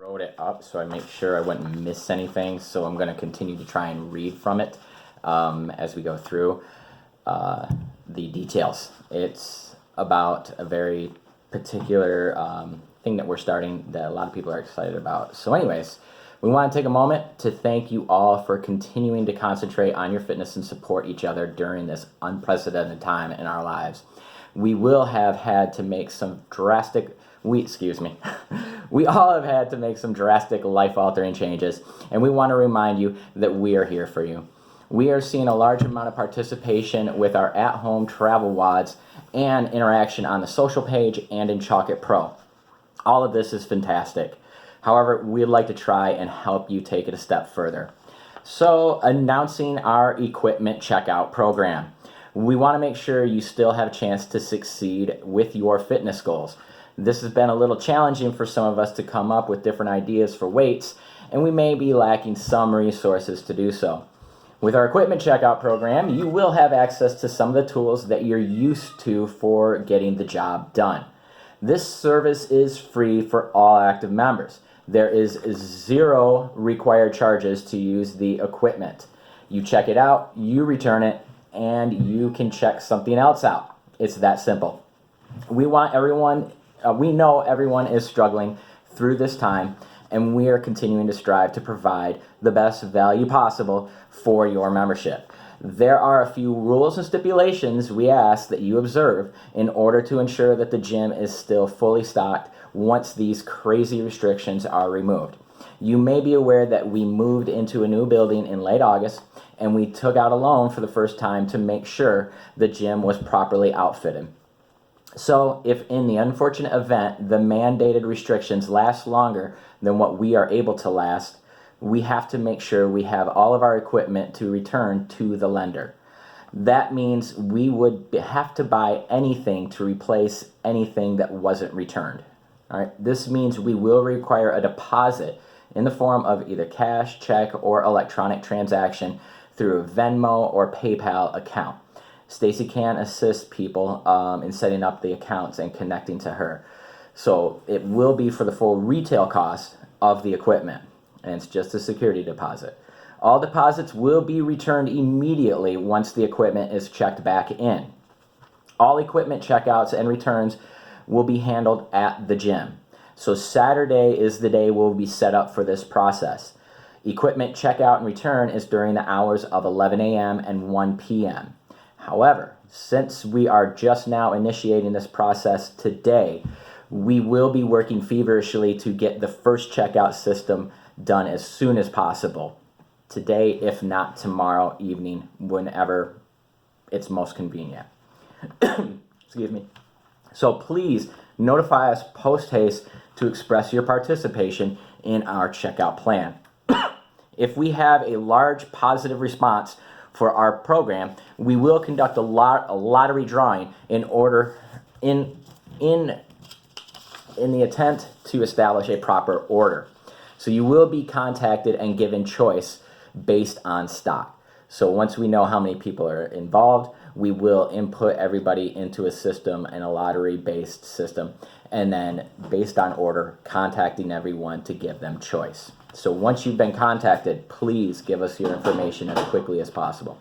wrote it up so I make sure I wouldn't miss anything. So I'm going to continue to try and read from it as we go through the details. It's about a very particular thing that we're starting that a lot of people are excited about. So anyways, we want to take a moment to thank you all for continuing to concentrate on your fitness and support each other during this unprecedented time in our lives. We will have had to make some drastic, we all have had to make some drastic life-altering changes, and we want to remind you that we are here for you. We are seeing a large amount of participation with our at-home travel wads and interaction on the social page and in Chalk It Pro. All of this is fantastic. However, we'd like to try and help you take it a step further. So, announcing our equipment checkout program. We want to make sure you still have a chance to succeed with your fitness goals. This has been a little challenging for some of us to come up with different ideas for weights, and we may be lacking some resources to do so. With our equipment checkout program, you will have access to some of the tools that you're used to for getting the job done. This service is free for all active members. There is 0 required charges to use the equipment. You check it out, you return it, and you can check something else out. It's that simple. We know everyone is struggling through this time, and we are continuing to strive to provide the best value possible for your membership. There are a few rules and stipulations we ask that you observe in order to ensure that the gym is still fully stocked once these crazy restrictions are removed. You may be aware that we moved into a new building in late August, and we took out a loan for the first time to make sure the gym was properly outfitted. So, if in the unfortunate event the mandated restrictions last longer than what we are able to last, we have to make sure we have all of our equipment to return to the lender. That means we would have to buy anything to replace anything that wasn't returned. All right? This means we will require a deposit in the form of either cash, check, or electronic transaction through a Venmo or PayPal account. Stacy can assist people in setting up the accounts and connecting to her. So it will be for the full retail cost of the equipment, and it's just a security deposit. All deposits will be returned immediately once the equipment is checked back in. All equipment checkouts and returns will be handled at the gym. So Saturday is the day we'll be set up for this process. Equipment checkout and return is during the hours of 11 a.m. and 1 p.m. However, since we are just now initiating this process today, we will be working feverishly to get the first checkout system done as soon as possible. Today, if not tomorrow evening, whenever it's most convenient. Excuse me. So please notify us post-haste to express your participation in our checkout plan. If we have a large positive response for our program, we will conduct a lottery drawing in the attempt to establish a proper order. So you will be contacted and given choice based on stock. So once we know how many people are involved, we will input everybody into a system and a lottery-based system, and then based on order, contacting everyone to give them choice. So once you've been contacted, please give us your information as quickly as possible.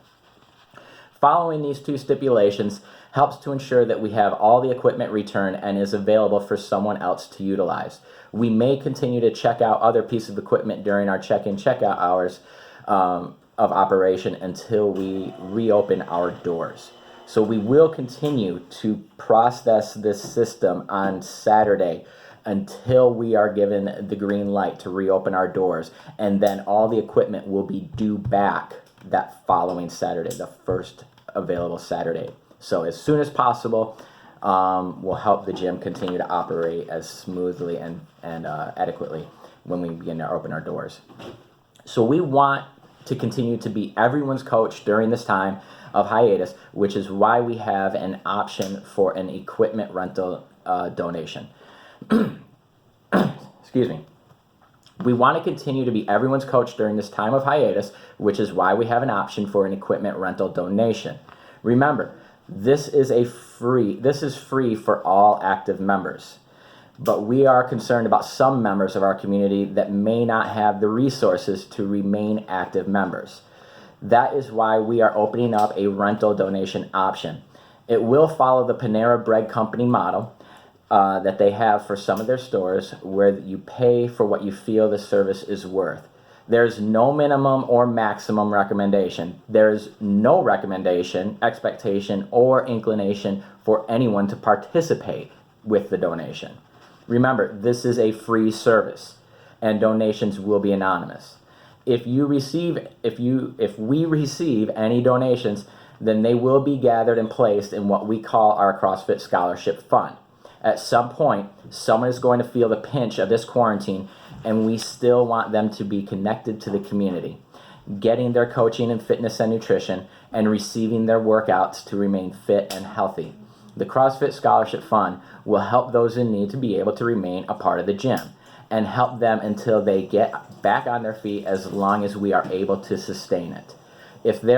Following these 2 stipulations helps to ensure that we have all the equipment returned and is available for someone else to utilize. We may continue to check out other pieces of equipment during our check-in, check-out hours of operation until we reopen our doors. So we will continue to process this system on Saturday until we are given the green light to reopen our doors, and then all the equipment will be due back that following Saturday, the first available Saturday. So as soon as possible, we'll help the gym continue to operate as smoothly and adequately when we begin to open our doors. So we want to continue to be everyone's coach during this time of hiatus, which is why we have an option for an equipment rental donation. Excuse me. We want to continue to be everyone's coach during this time of hiatus, which is why we have an option for an equipment rental donation. Remember, this is free for all active members. but we are concerned about some members of our community that may not have the resources to remain active members. That is why we are opening up a rental donation option. It will follow the Panera Bread Company model that they have for some of their stores, where you pay for what you feel the service is worth. There's no minimum or maximum recommendation. There's no recommendation, expectation, or inclination for anyone to participate with the donation. Remember, this is a free service, and donations will be anonymous. If we receive any donations, then they will be gathered and placed in what we call our CrossFit Scholarship Fund. At some point, someone is going to feel the pinch of this quarantine, and we still want them to be connected to the community, getting their coaching and fitness and nutrition, and receiving their workouts to remain fit and healthy. The CrossFit Scholarship Fund will help those in need to be able to remain a part of the gym and help them until they get back on their feet, as long as we are able to sustain it. If they're